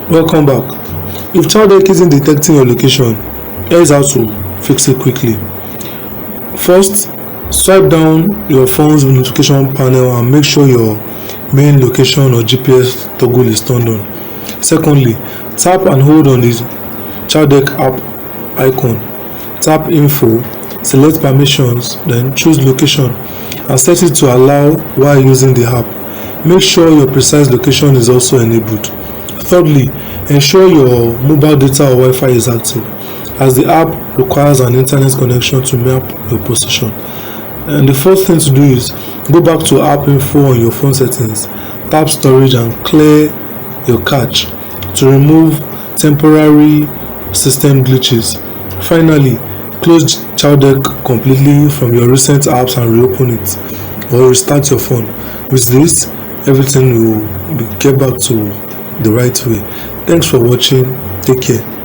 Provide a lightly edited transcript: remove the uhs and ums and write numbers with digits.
Welcome back. If Chowdeck isn't detecting your location, here's how to fix it quickly. First, swipe down your phone's notification panel and make sure your main location or GPS toggle is turned on. Secondly, tap and hold on the Chowdeck app icon. Tap Info, select Permissions, then choose Location and set it to allow while using the app. Make sure your precise location is also enabled. Thirdly, ensure your mobile data or Wi-Fi is active, as the app requires an internet connection to map your position. And the fourth thing to do is go back to app info on your phone settings, tap storage and clear your cache to remove temporary system glitches. Finally, close Chowdeck completely from your recent apps and reopen it, or restart your phone. With this, everything will get back to the right way. Thanks for watching. Take care.